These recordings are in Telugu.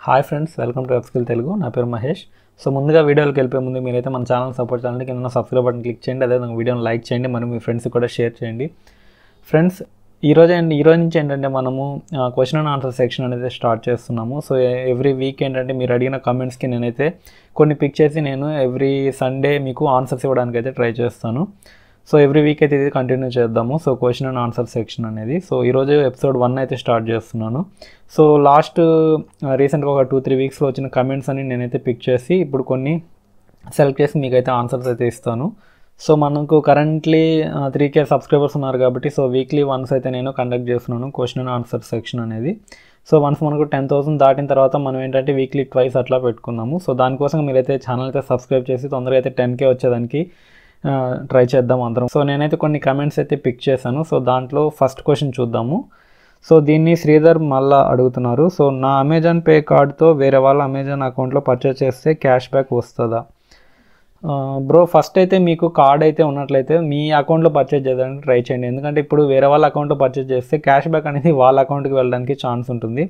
Hi friends, welcome to WebSkill Telugu. నా పేరు మహేష్. సో ముందుగా వీడియోకి వెళ్ళిపోయే ముందు మీరైతే మన ఛానల్ సపోర్ట్ చేయాలంటే కింద సబ్స్క్రైబ్ బటన్ క్లిక్ చేయండి. అదేవిధంగా వీడియోని లైక్ చేయండి, మరియు మీ ఫ్రెండ్స్కి కూడా షేర్ చేయండి. ఫ్రెండ్స్, ఈ రోజు నుంచి ఏంటంటే మనము క్వశ్చన్ అండ్ ఆన్సర్ సెక్షన్ అనేది స్టార్ట్ చేస్తున్నాము. సో ఎవ్రీ వీక్ ఏంటంటే మీరు అడిగిన కామెంట్స్కి నేనైతే కొన్ని పిక్ చేసి నేను ఎవ్రీ సండే మీకు ఆన్సర్స్ ఇవ్వడానికి అయితే ట్రై చేస్తాను. సో ఎవ్రీ వీక్ అయితే ఇది కంటిన్యూ చేద్దాము. So question and answer section అనేది. సో ఈరోజు ఎపిసోడ్ 1 అయితే స్టార్ట్ చేస్తున్నాను. సో లాస్ట్ రీసెంట్గా ఒక 2-3 వీక్స్లో వచ్చిన కమెంట్స్ అని నేనైతే పిక్ చేసి ఇప్పుడు కొన్ని సెలెక్ట్ చేసి మీకైతే ఆన్సర్స్ అయితే ఇస్తాను. సో మనకు కరెంట్లీ 3K సబ్స్క్రైబర్స్ ఉన్నారు కాబట్టి సో వీక్లీ వన్స్ అయితే నేను కండక్ట్ చేస్తున్నాను క్వశ్చన్ అండ్ ఆన్సర్ సెక్షన్ అనేది. సో వన్స్ మనకు 10,000 దాటిన తర్వాత మనం ఏంటంటే వీక్లీ ట్వైస్ అట్లా పెట్టుకుందాము. సో దానికోసం మీరైతే ఛానల్ అయితే సబ్స్క్రైబ్ చేసి తొందరగా అయితే 10K వచ్చేదానికి ట్రై చేద్దాం అందరం. సో నేనైతే కొన్ని కమెంట్స్ అయితే పిక్ చేశాను. సో దాంట్లో ఫస్ట్ క్వశ్చన్ చూద్దాము. సో దీన్ని శ్రీధర్ మళ్ళా అడుగుతున్నారు. సో నా అమెజాన్ పే కార్డ్తో వేరే వాళ్ళ అమెజాన్ అకౌంట్లో పర్చేస్ చేస్తే క్యాష్ బ్యాక్ వస్తుందా? బ్రో, ఫస్ట్ అయితే మీకు కార్డ్ అయితే ఉన్నట్లయితే మీ అకౌంట్లో పర్చేస్ చేయడానికి ట్రై చేయండి. ఎందుకంటే ఇప్పుడు వేరే వాళ్ళ అకౌంట్లో పర్చేస్ చేస్తే క్యాష్ బ్యాక్ అనేది వాళ్ళ అకౌంట్కి వెళ్ళడానికి ఛాన్స్ ఉంటుంది.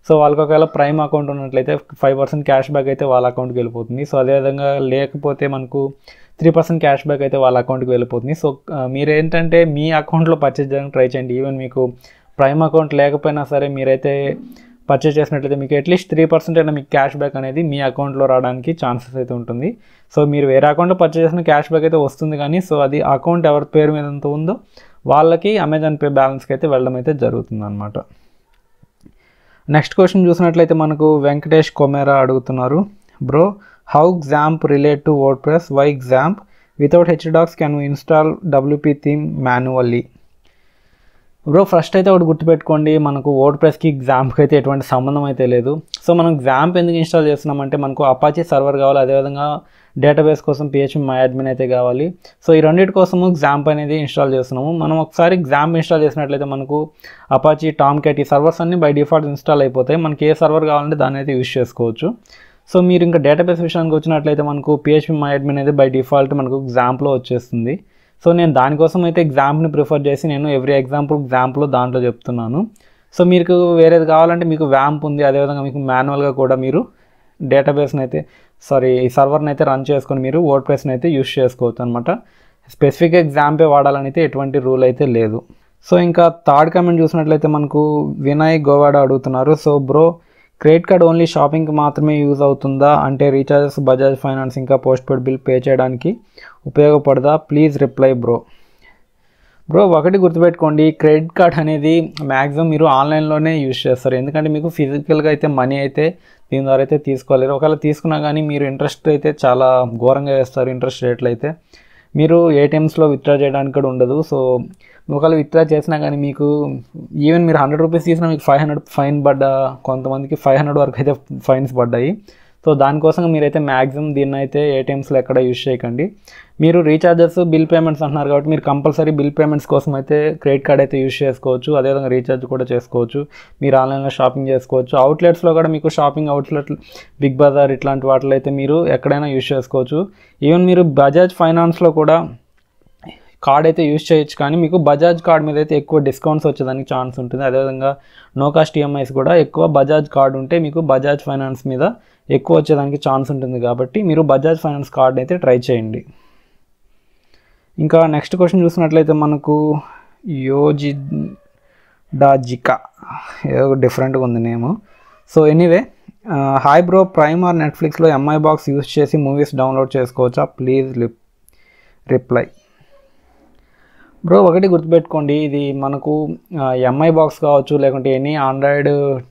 సో వాళ్ళకి ఒకవేళ ప్రైమ్ అకౌంట్ ఉన్నట్లయితే 5% క్యాష్ బ్యాక్ అయితే వాళ్ళ అకౌంట్కి వెళ్ళిపోతుంది. సో అదేవిధంగా లేకపోతే మనకు 3% క్యాష్ బ్యాక్ అయితే వాళ్ళ అకౌంట్కి వెళ్ళిపోతుంది. సో మీరేంటంటే మీ అకౌంట్లో పర్చేస్ చేయడానికి ట్రై చేయండి. ఈవెన్ మీకు ప్రైమ్ అకౌంట్ లేకపోయినా సరే మీరైతే పర్చేస్ చేసినట్లయితే మీకు అట్లీస్ట్ 3% అయినా మీకు క్యాష్ బ్యాక్ అనేది మీ అకౌంట్లో రావడానికి ఛాన్సెస్ అయితే ఉంటుంది. సో మీరు వేరే అకౌంట్లో పర్చేస్ చేసిన క్యాష్ బ్యాక్ అయితే వస్తుంది, కానీ సో అది అకౌంట్ ఎవరి పేరు మీద ఎంత ఉందో వాళ్ళకి అమెజాన్ పే బ్యాలెన్స్కి అయితే వెళ్ళడం అయితే జరుగుతుంది అనమాట. నెక్స్ట్ క్వశ్చన్ చూసినట్లయితే మనకు వెంకటేష్ కొమేరా అడుగుతున్నారు. Bro, how Xampp relate to WordPress? Why Xampp? Without HDocs can we install WP theme manually? Bro, first అయితే ఒకటి గుర్తుపెట్టుకోండి, మనకు వర్డ్ప్రెస్కి Xampకి అయితే ఎటువంటి సంబంధం అయితే లేదు. సో మనం Xampp ఎందుకు ఇన్స్టాల్ చేస్తున్నామంటే మనకు అపాచీ సర్వర్ కావాలి, అదేవిధంగా డేటాబేస్ కోసం PHP MyAdmin అయితే కావాలి. సో ఈ రెండింటి కోసము Xampp అనేది ఇన్స్టాల్ చేస్తున్నాము. మనం ఒకసారి Xampp ఇన్స్టాల్ చేసినట్లయితే మనకు అపాచీ, టామ్క్యాట్ ఈ సర్వర్స్ అన్నీ బై డిఫాల్ట్ ఇన్స్టాల్ అయిపోతాయి. మనకి ఏ సర్వర్ కావాలంటే దాన్ని అయితే యూజ్ చేసుకోవచ్చు. సో మీరు ఇంకా డేటాబేస్ విషయానికి వచ్చినట్లయితే మనకు PHP MyAdmin అనేది బై డిఫాల్ట్ మనకు Xampలో వచ్చేస్తుంది. సో నేను దానికోసం అయితే Xampని ప్రిఫర్ చేసి నేను ఎవ్రీ ఎగ్జాంపుల్ Xampలో దాంట్లో చెప్తున్నాను. సో మీకు వేరేది కావాలంటే మీకు Xampp ఉంది, అదేవిధంగా మీకు మాన్యువల్గా కూడా మీరు డేటాబేస్ని అయితే ఈ సర్వర్ని అయితే రన్ చేసుకొని మీరు వర్డ్ప్రెస్ని అయితే యూజ్ చేసుకోవచ్చు అనమాట. స్పెసిఫిక్గా Xampే వాడాలని అయితే ఎటువంటి రూల్ అయితే లేదు. సో ఇంకా థర్డ్ కామెంట్ చూసినట్లయితే మనకు వినయ్ గోవాడ అడుగుతున్నారు. So bro, credit card only షాపింగ్కి మాత్రమే యూజ్ అవుతుందా? అంటే రీఛార్జెస్, బజాజ్ ఫైనాన్స్ ఇంకా పోస్ట్ పెయిడ్ బిల్ పే చేయడానికి ఉపయోగపడదా? Please reply bro. బ్రో, ఒకటి గుర్తుపెట్టుకోండి, క్రెడిట్ కార్డ్ అనేది మ్యాక్సిమం మీరు ఆన్లైన్లోనే యూజ్ చేస్తారు. ఎందుకంటే మీకు ఫిజికల్గా అయితే మనీ అయితే దీని ద్వారా అయితే తీసుకోలేరు. ఒకవేళ తీసుకున్నా కానీ మీరు ఇంట్రెస్ట్ అయితే చాలా ఘోరంగా వేస్తారు. ఇంట్రెస్ట్ రేట్లు అయితే మీరు ఏటీఎమ్స్లో విత్డ్రా చేయడానికి కూడా ఉండదు. సో ఒకవేళ విత్డ్రా చేసినా కానీ మీకు ఈవెన్ మీరు 100 రూపీస్ తీసినా మీకు 500 ఫైన్ పడ్డా, కొంతమందికి 500 వరకు అయితే ఫైన్స్ పడ్డాయి. సో దానికోసం మీరైతే మ్యాక్సిమం దీన్ని అయితే ఏటీఎమ్స్లో ఎక్కడ యూజ్ చేయకండి. మీరు రీఛార్జెస్, బిల్ పేమెంట్స్ అంటున్నారు కాబట్టి మీరు కంపల్సరీ బిల్ పేమెంట్స్ కోసం అయితే క్రెడిట్ కార్డ్ అయితే యూజ్ చేసుకోవచ్చు. అదేవిధంగా రీఛార్జ్ కూడా చేసుకోవచ్చు. మీరు ఆన్లైన్లో షాపింగ్ చేసుకోవచ్చు. అవుట్లెట్స్లో కూడా మీకు షాపింగ్ అవుట్లెట్, బిగ్ బజార్ ఇట్లాంటి వాటిలో అయితే మీరు ఎక్కడైనా యూజ్ చేసుకోవచ్చు. ఈవెన్ మీరు బజాజ్ ఫైనాన్స్లో కూడా కార్డ్ అయితే యూజ్ చేయొచ్చు, కానీ మీకు బజాజ్ కార్డ్ మీద అయితే ఎక్కువ డిస్కౌంట్స్ వచ్చేదానికి ఛాన్స్ ఉంటుంది. అదేవిధంగా నో కాస్ట్ ఈఎంఐస్ కూడా ఎక్కువ బజాజ్ కార్డ్ ఉంటే మీకు బజాజ్ ఫైనాన్స్ మీద ఎక్కువ వచ్చేదానికి ఛాన్స్ ఉంటుంది. కాబట్టి మీరు బజాజ్ ఫైనాన్స్ కార్డ్ అయితే ట్రై చేయండి. ఇంకా నెక్స్ట్ క్వశ్చన్ చూసినట్లయితే మనకు యోజిడాజికా, ఏదో డిఫరెంట్గా ఉంది నేము. So anyway, hi bro, prime or నెట్ఫ్లిక్స్లో ఎంఐ బాక్స్ యూజ్ చేసి మూవీస్ డౌన్లోడ్ చేసుకోవచ్చా? Please reply. బ్రో, ఒకటి గుర్తుపెట్టుకోండి, ఇది మనకు ఎంఐ బాక్స్ కావచ్చు, లేకుంటే any android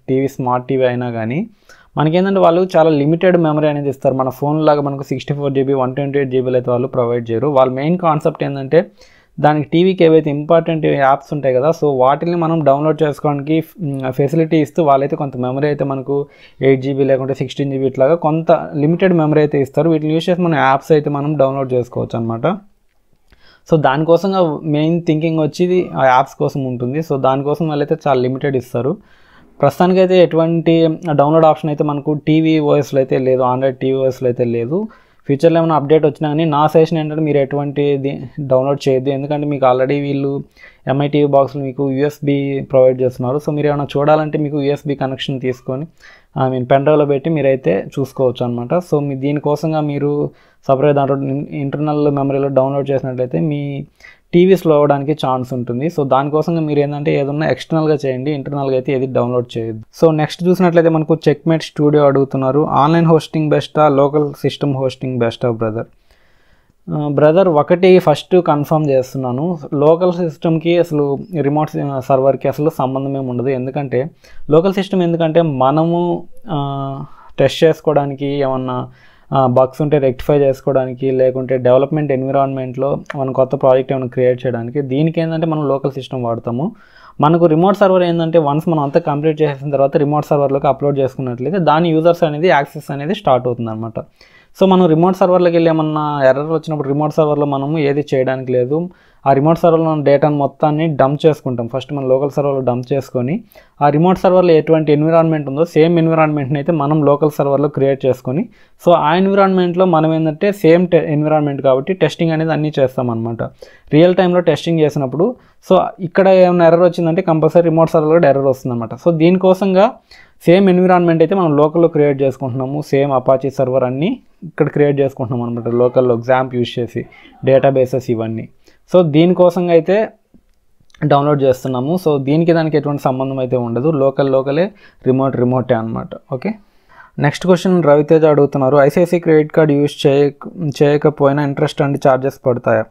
TV, smart TV అయినా కానీ మనకేంటంటే వాళ్ళు చాలా లిమిటెడ్ మెమరీ అనేది ఇస్తారు. మన ఫోన్ లాగా మనకు 64 GB, 128 GB అయితే వాళ్ళు ప్రొవైడ్ చేయరు. వాళ్ళ మెయిన్ కాన్సెప్ట్ ఏంటంటే దానికి టీవీకి ఏవైతే ఇంపార్టెంట్ యాప్స్ ఉంటాయి కదా, సో వాటిని మనం డౌన్లోడ్ చేసుకోవడానికి ఫెసిలిటీ ఇస్తూ వాళ్ళైతే కొంత మెమరీ అయితే మనకు 8 GB లేకుంటే 16 GB ఇట్లాగా కొంత లిమిటెడ్ మెమరీ అయితే ఇస్తారు. వీటిని యూజ్ చేసి మన యాప్స్ అయితే మనం డౌన్లోడ్ చేసుకోవచ్చు అనమాట. సో దానికోసంగా మెయిన్ థింకింగ్ వచ్చి ఆ యాప్స్ కోసం ఉంటుంది. సో దానికోసం వాళ్ళైతే చాలా లిమిటెడ్ ఇస్తారు. ప్రస్తుతానికైతే ఎటువంటి డౌన్లోడ్ ఆప్షన్ అయితే మనకు టీవీ ఓఎస్లో అయితే లేదు, ఆండ్రాయిడ్ టీవీ ఓఎస్లో అయితే లేదు. ఫ్యూచర్లో ఏమైనా అప్డేట్ వచ్చినా కానీ నా సజెషన్ ఏంటంటే మీరు ఎటువంటిది డౌన్లోడ్ చేయొద్దు. ఎందుకంటే మీకు ఆల్రెడీ వీళ్ళు ఎంఐ టీవీ బాక్స్లో మీకు USB ప్రొవైడ్ చేస్తున్నారు. సో మీరు ఏమైనా చూడాలంటే మీకు USB కనెక్షన్ తీసుకొని ఐ మీన్ పెన్ డ్రైవ్లో పెట్టి మీరైతే చూసుకోవచ్చు అనమాట. సో మీ దీనికోసంగా మీరు సపరేట్ దాంట్లో ఇంటర్నల్ మెమరీలో డౌన్లోడ్ చేసినట్లయితే మీ టీవీ స్లో అవ్వడానికి ఛాన్స్ ఉంటుంది. సో దానికోసంగా మీరు ఏంటంటే ఏదన్నా ఎక్స్టర్నల్గా చేయండి, ఇంటర్నల్గా అయితే ఏది డౌన్లోడ్ చేయొద్దు. సో నెక్స్ట్ చూసినట్లయితే మనకు చెక్మేట్ స్టూడియో అడుగుతున్నారు. ఆన్లైన్ హోస్టింగ్ బెస్టా, లోకల్ సిస్టమ్ హోస్టింగ్ బెస్టా బ్రదర్? ఒకటి ఫస్ట్ కన్ఫర్మ్ చేస్తున్నాను, లోకల్ సిస్టమ్కి అసలు రిమోట్ సర్వర్కి అసలు సంబంధం ఏమి ఉండదు. ఎందుకంటే లోకల్ సిస్టమ్ ఎందుకంటే మనము టెస్ట్ చేసుకోవడానికి, ఏమన్నా బగ్స్ ఉంటే రెక్టిఫై చేసుకోవడానికి, లేకుంటే డెవలప్మెంట్ ఎన్విరాన్మెంట్లో మనం కొత్త ప్రాజెక్ట్ ఏమైనా క్రియేట్ చేయడానికి, దీనికి ఏంటంటే మనం లోకల్ సిస్టమ్ వాడతాము. మనకు రిమోట్ సర్వర్ ఏంటంటే వన్స్ మనం అంతా కంప్లీట్ చేసిన తర్వాత రిమోట్ సర్వర్లోకి అప్లోడ్ చేసుకున్నట్లయితే దాని యూజర్స్ అనేది యాక్సెస్ అనేది స్టార్ట్ అవుతుంది అనమాట. సో మనం రిమోట్ సర్వర్లోకి వెళ్ళి ఏమన్నా ఎర్రర్ వచ్చినప్పుడు రిమోట్ సర్వర్లో మనము ఏది చేయడానికి లేదు. ఆ రిమోట్ సర్వర్లో డేటాను మొత్తాన్ని డంప్ చేసుకుంటాం. ఫస్ట్ మనం లోకల్ సర్వర్లో డంప్ చేసుకొని ఆ రిమోట్ సర్వర్లో ఎటువంటి ఎన్విరాన్మెంట్ ఉందో సేమ్ ఎన్విరాన్మెంట్ని అయితే మనం లోకల్ సర్వర్లో క్రియేట్ చేసుకొని, సో ఆ ఎన్విరాన్మెంట్లో మనం ఏంటంటే సేమ్ ఎన్విరాన్మెంట్ కాబట్టి టెస్టింగ్ అనేది అన్నీ చేస్తామన్నమాట. రియల్ టైంలో టెస్టింగ్ చేసినప్పుడు సో ఇక్కడ ఏమైనా ఎర్రర్ వచ్చిందంటే కంపల్సరీ రిమోట్ సర్వర్లో ఎర్రర్ వస్తుందన్నమాట. సో దీనికోసంగా సేమ్ ఎన్విరాన్మెంట్ అయితే మనం లోకల్లో క్రియేట్ చేసుకుంటున్నాము. సేమ్ అపాచీ సర్వర్ అన్నీ ఇక్కడ క్రియేట్ చేసుకుంటున్నాం అనమాట లోకల్లో, Xampp యూజ్ చేసి డేటాబేసెస్ ఇవన్నీ. సో దీనికోసంగా అయితే డౌన్లోడ్ చేస్తున్నాము. సో దీనికి దానికి ఎటువంటి సంబంధం అయితే ఉండదు, లోకలే, రిమోటే అనమాట. ఓకే, నెక్స్ట్ క్వశ్చన్ రవితేజ అడుగుతున్నారు. ఐసిఐసిఐ క్రెడిట్ కార్డ్ యూజ్ చేయకపోయినా ఇంట్రెస్ట్ అండ్ ఛార్జెస్ పడతాయా?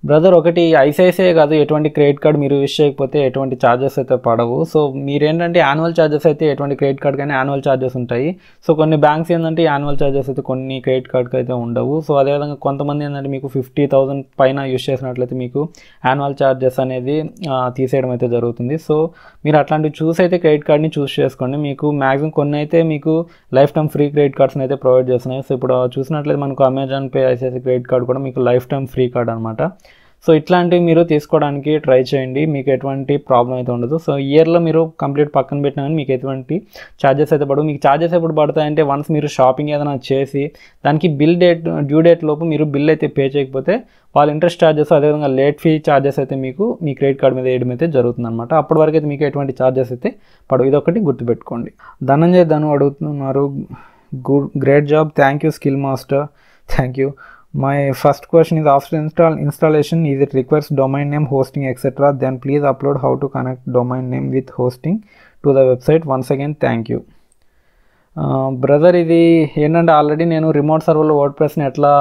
బ్రదర్, ఒకటి ఐసిఐసిఐ కాదు, ఎటువంటి క్రెడిట్ కార్డ్ మీరు యూజ్ చేయకపోతే ఎటువంటి ఛార్జెస్ అయితే పడవు. సో మీరేంటంటే యాన్యువల్ ఛార్జెస్ అయితే ఎటువంటి క్రెడిట్ కార్డ్ కానీ యాన్యువల్ ఛార్జెస్ ఉంటాయి. సో కొన్ని బ్యాంక్స్ ఏంటంటే యాన్యువల్ ఛార్జెస్ అయితే కొన్ని క్రెడిట్ కార్డ్కి అయితే ఉండవు. సో అదేవిధంగా కొంతమంది ఏంటంటే మీకు 50,000 పైన యూజ్ చేసినట్లయితే మీకు యాన్యువల్ ఛార్జెస్ అనేది తీసేయడం అయితే జరుగుతుంది. సో మీరు అట్లాంటివి చూసి అయితే క్రెడిట్ కార్డ్ని చూస్ చేసుకోండి. మీకు మ్యాక్సిమం కొన్ని అయితే మీకు లైఫ్ టైమ్ ఫ్రీ క్రెడిట్ కార్డ్స్ని అయితే ప్రొవైడ్ చేస్తున్నాయి. సో ఇప్పుడు చూసినట్లయితే మనకు Amazon pay, ICICI credit card కూడా మీకు లైఫ్ టైమ్ ఫ్రీ కార్డ్ అనమాట. సో ఇట్లాంటివి మీరు తీసుకోవడానికి ట్రై చేయండి, మీకు ఎటువంటి ప్రాబ్లం అయితే ఉండదు. సో ఇయర్లో మీరు కంప్లీట్ పక్కన పెట్టినా కానీ మీకు ఎటువంటి ఛార్జెస్ అయితే పడవు. మీకు ఛార్జెస్ ఎప్పుడు పడతాయంటే వన్స్ మీరు షాపింగ్ ఏదైనా చేసి దానికి డ్యూ డేట్ లోపు మీరు బిల్ అయితే పే చేయకపోతే వాళ్ళ ఇంట్రెస్ట్ ఛార్జెస్, అదేవిధంగా లేట్ ఫీ ఛార్జెస్ అయితే మీకు మీ క్రెడిట్ కార్డ్ మీద వేయడం అయితే జరుగుతుంది అనమాట. అప్పటి వరకు అయితే మీకు ఎటువంటి ఛార్జెస్ అయితే పడవు. ఇదొకటి గుర్తుపెట్టుకోండి. ధనంజయ్ అడుగుతున్నారు. Great job, thank you skill master, thank you. My first question is, after installation, is it requires domain name, hosting, etc. Then please upload how to connect domain name with hosting to the website. Once again, thank you. Brother, ఇది ఏంటంటే ఆల్రెడీ నేను రిమోట్ సర్వర్లో వర్డ్ప్రెస్ని ఎట్లా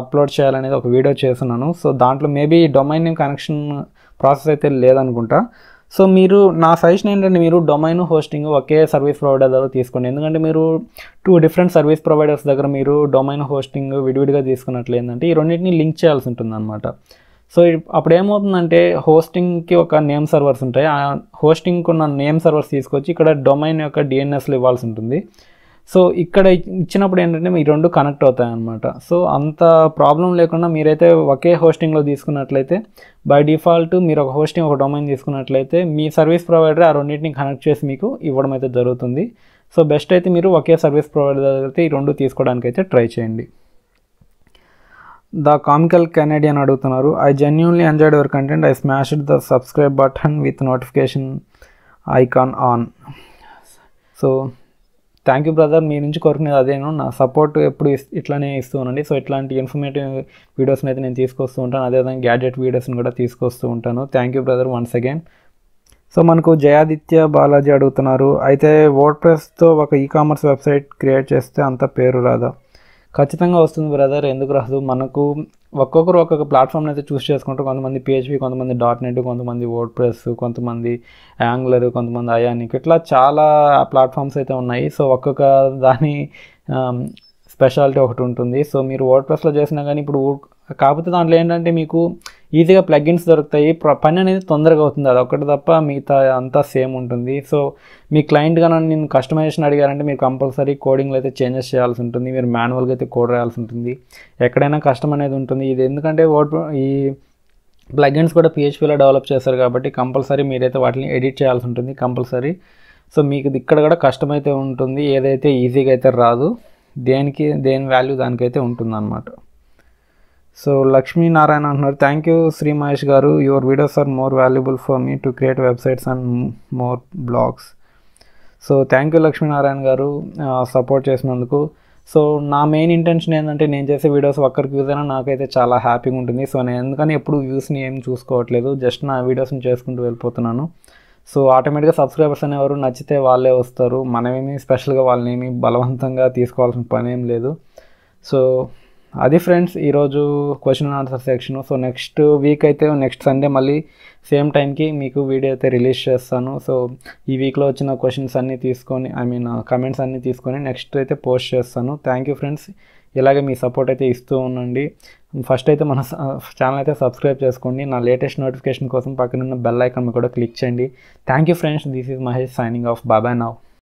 అప్లోడ్ చేయాలనేది ఒక వీడియో చేస్తున్నాను. సో దాంట్లో maybe domain name connection process అయితే లేదనుకుంటా. సో మీరు నా సజెషన్ ఏంటంటే మీరు డొమైన్ హోస్టింగ్ ఒకే సర్వీస్ ప్రొవైడర్ దగ్గర తీసుకోండి. ఎందుకంటే మీరు 2 డిఫరెంట్ సర్వీస్ ప్రొవైడర్స్ దగ్గర మీరు డొమైన్ హోస్టింగ్ విడివిడిగా తీసుకున్నట్లు ఏంటంటే ఈ రెండింటిని లింక్ చేయాల్సి ఉంటుంది అనమాట. సో అప్పుడు ఏమవుతుందంటే హోస్టింగ్కి ఒక నేమ్ సర్వర్స్ ఉంటాయి, ఆ హోస్టింగ్కి ఉన్న నేమ్ సర్వర్స్ తీసుకొచ్చి ఇక్కడ డొమైన్ యొక్క డిఎన్ఎస్లు ఇవ్వాల్సి ఉంటుంది. సో ఇక్కడ ఇచ్చినప్పుడు ఏంటంటే ఈ రెండు కనెక్ట్ అవుతాయి అన్నమాట. సో అంత ప్రాబ్లం లేకుండా మీరైతే ఒకే హోస్టింగ్లో తీసుకున్నట్లయితే బై డిఫాల్ట్ మీరు ఒక హోస్టింగ్ ఒక డొమైన్ తీసుకున్నట్లయితే మీ సర్వీస్ ప్రొవైడర్ ఆ రెండింటిని కనెక్ట్ చేసి మీకు ఇవ్వడం అయితే జరుగుతుంది. సో బెస్ట్ అయితే మీరు ఒకే సర్వీస్ ప్రొవైడర్ అయితే ఈ రెండు తీసుకోవడానికి అయితే ట్రై చేయండి. ద కామికల్ కెనేడియన్ అడుగుతున్నారు. I genuinely enjoyed your content. I smashed the subscribe button with notification icon on. So thank you brother, మీ నుంచి కోరుకునేది అదేను. నా సపోర్ట్ ఎప్పుడు ఇట్లానే ఇస్తూ ఉండండి. సో ఇట్లాంటి ఇన్ఫర్మేటివ్ వీడియోస్ని అయితే నేను తీసుకొస్తూ ఉంటాను, అదేవిధంగా గ్యాడ్జెట్ వీడియోస్ని కూడా తీసుకొస్తూ ఉంటాను. Thank you brother once again. So మనకు జయాదిత్య బాలాజీ అడుగుతున్నారు. అయితే వర్డ్ప్రెస్తో ఒక ఈకామర్స్ వెబ్సైట్ క్రియేట్ చేస్తే అంత పేరు రాదా? ఖచ్చితంగా వస్తుంది బ్రదర్, ఎందుకు రాదు. మనకు ఒక్కొక్కరు ఒక్కొక్క ప్లాట్ఫామ్ని అయితే చూస్ చేసుకుంటారు. కొంతమంది PHP, కొంతమంది .NET, కొంతమంది వర్డ్ప్రెస్, కొంతమంది యాంగులర్, కొంతమంది అయానిక్, ఇట్లా చాలా ప్లాట్ఫామ్స్ అయితే ఉన్నాయి. సో ఒక్కొక్క దాని స్పెషాలిటీ ఒకటి ఉంటుంది. సో మీరు వర్డ్ప్రెస్లో చేసినా కానీ ఇప్పుడు కాకపోతే దాంట్లో ఏంటంటే మీకు ఈజీగా ప్లగిన్స్ దొరుకుతాయి, పని అనేది తొందరగా అవుతుంది, అదొకటి తప్ప మిగతా అంతా సేమ్ ఉంటుంది. సో మీ క్లయింట్ కానీ నేను కస్టమైజేషన్ అడిగారంటే మీరు కంపల్సరీ కోడింగ్లో అయితే చేంజెస్ చేయాల్సి ఉంటుంది, మీరు మాన్యువల్గా అయితే కోడ్ రాయాల్సి ఉంటుంది, ఎక్కడైనా కష్టం అనేది ఉంటుంది. ఇది ఎందుకంటే ఈ ప్లగిన్స్ కూడా PHPలో డెవలప్ చేస్తారు కాబట్టి కంపల్సరీ మీరైతే వాటిని ఎడిట్ చేయాల్సి ఉంటుంది కంపల్సరీ. సో మీకు ఇక్కడ కూడా కష్టం అయితే ఉంటుంది, ఏదైతే ఈజీగా అయితే రాదు, దేని వాల్యూ దానికైతే ఉంటుందన్నమాట. సో లక్ష్మీనారాయణ అంటున్నారు. థ్యాంక్ యూ శ్రీ మహేష్ గారు, your videos are more valuable for me to create websites and more blogs. So thank you Lakshminarayana గారు సపోర్ట్ చేసినందుకు. సో నా మెయిన్ ఇంటెన్షన్ ఏంటంటే నేను చేసే వీడియోస్ ఒక్కరికి యూజ్ అయినా నాకైతే చాలా హ్యాపీగా ఉంటుంది. సో నేను ఎందుకని ఎప్పుడు వ్యూస్ని ఏం చూసుకోవట్లేదు, జస్ట్ నా వీడియోస్ని చేసుకుంటూ వెళ్ళిపోతున్నాను. సో ఆటోమేటిక్గా సబ్స్క్రైబర్స్ అనేవారు నచ్చితే వాళ్ళే వస్తారు, మనమేమి స్పెషల్గా వాళ్ళని బలవంతంగా తీసుకోవాల్సిన పని ఏం లేదు. సో అది ఫ్రెండ్స్ ఈరోజు question and answer section. So next week అయితే నెక్స్ట్ సండే మళ్ళీ సేమ్ టైంకి మీకు వీడియో అయితే రిలీజ్ చేస్తాను. సో ఈ వీక్లో వచ్చిన క్వశ్చన్స్ అన్నీ తీసుకొని కమెంట్స్ అన్నీ తీసుకొని నెక్స్ట్ అయితే పోస్ట్ చేస్తాను. థ్యాంక్ యూ ఫ్రెండ్స్, ఇలాగే మీ సపోర్ట్ అయితే ఇస్తూ ఉండండి. ఫస్ట్ అయితే మన ఛానల్ అయితే సబ్స్క్రైబ్ చేసుకోండి. నా లేటెస్ట్ నోటిఫికేషన్ కోసం పక్కన ఉన్న బెల్ ఐకాన్ కూడా క్లిక్ చేయండి. Thank you friends, this is Mahesh signing off. Bye now.